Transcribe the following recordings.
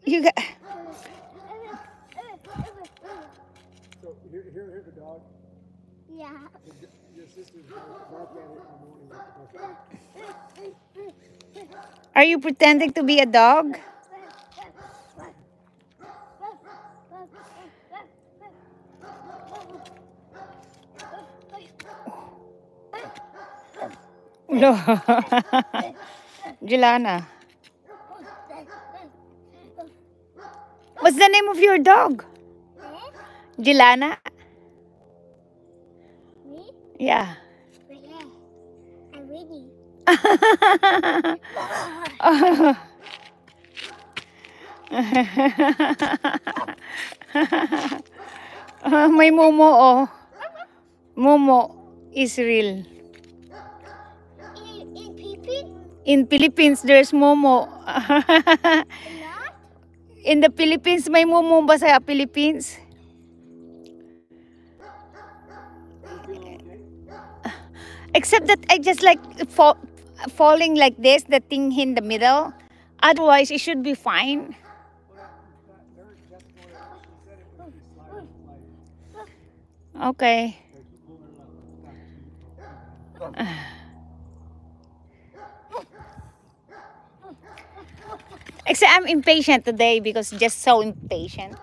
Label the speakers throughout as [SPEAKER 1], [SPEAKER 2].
[SPEAKER 1] You got.
[SPEAKER 2] So here's the dog.
[SPEAKER 3] Yeah.
[SPEAKER 2] Your sister's bark at it in the morning.
[SPEAKER 1] Are you pretending to be a dog? No. Jelana. What's the name of your dog? Jelana?
[SPEAKER 3] Me?
[SPEAKER 1] Yeah.
[SPEAKER 3] Yeah. I'm ready.
[SPEAKER 1] May Momo, oh. Momo is real.
[SPEAKER 3] In Philippines?
[SPEAKER 1] In Philippines, there's Momo.
[SPEAKER 3] Not?
[SPEAKER 1] In the Philippines, may Momo ba sa Philippines? Except that I just like falling like this, the thing in the middle. Otherwise, it should be fine. Okay. Except I'm impatient today because just so impatient.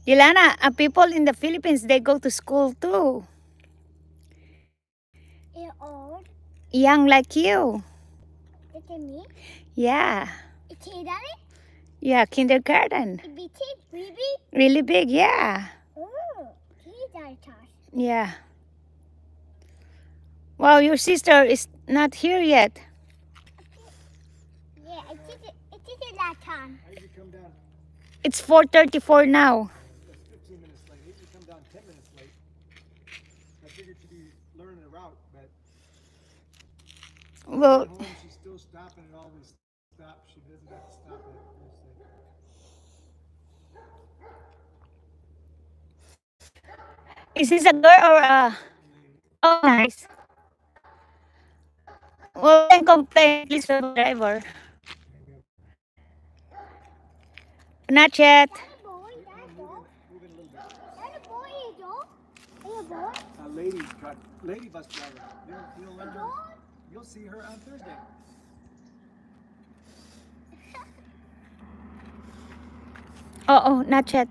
[SPEAKER 1] Yelana, people in the Philippines, they go to school too.
[SPEAKER 3] You're old?
[SPEAKER 1] Young like you.
[SPEAKER 3] Look at me.
[SPEAKER 1] Yeah.
[SPEAKER 3] It's daddy?
[SPEAKER 1] Yeah, kindergarten.
[SPEAKER 3] Big, really big?
[SPEAKER 1] Really big, yeah.
[SPEAKER 3] Oh, daddy.
[SPEAKER 1] Yeah. Wow, your sister is not here yet.
[SPEAKER 3] Yeah, it's that time.
[SPEAKER 2] How did you come down?
[SPEAKER 1] It's 4:34 now.
[SPEAKER 2] That's 15 minutes late. How did you come down 10 minutes late? I figured you'd be learning the route, but
[SPEAKER 1] Well,
[SPEAKER 2] at home she's still stopping and always stops. She doesn't have to stop at
[SPEAKER 1] is this a girl or a... Oh, nice. Well, then complain, please, the driver. Not yet.
[SPEAKER 2] Lady bus driver. You'll learn her. You'll see her on Thursday.
[SPEAKER 1] Oh, not yet.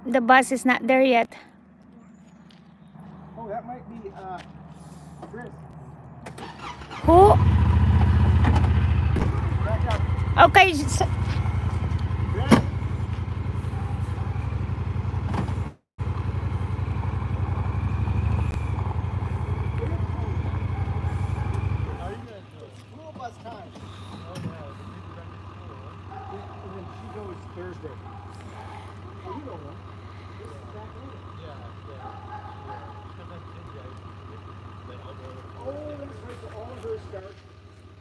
[SPEAKER 1] The bus is not there yet.
[SPEAKER 2] Oh, that might be Chris.
[SPEAKER 1] Who?
[SPEAKER 2] Back up.
[SPEAKER 1] Okay.
[SPEAKER 2] Chris. School bus time. And then she goes Thursday. Oh, you don't know. Oh, that's right. So all of hers start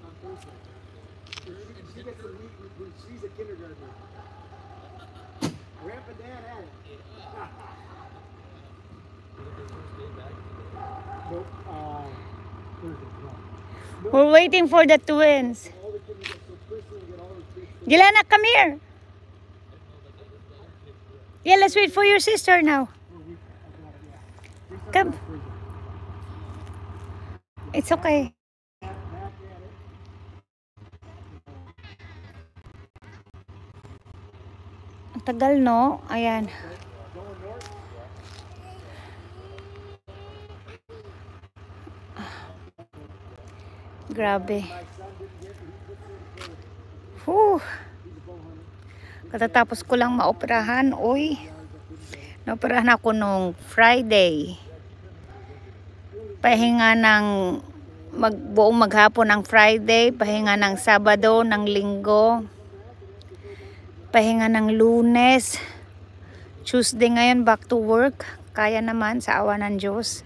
[SPEAKER 2] on Thursday. She gets to meet with, she's a kindergartner. Grandpa Dad had it. Nope. Thursday. No.
[SPEAKER 1] We're waiting for the twins.
[SPEAKER 2] All the kids get so Kristen will get all the kids.
[SPEAKER 1] Jelana, come here. Yeah, let's wait for your sister now. Come. It's okay. Ang tagal, no? Ayan. Grabe. Whew. Katatapos ko lang maoperahan. Uy. Naoperahan ako nung Friday. Pahinga ng buong maghapon ng Friday. Pahinga ng Sabado, ng Linggo. Pahinga ng Lunes. Tuesday ngayon, back to work. Kaya naman sa awa ng Diyos.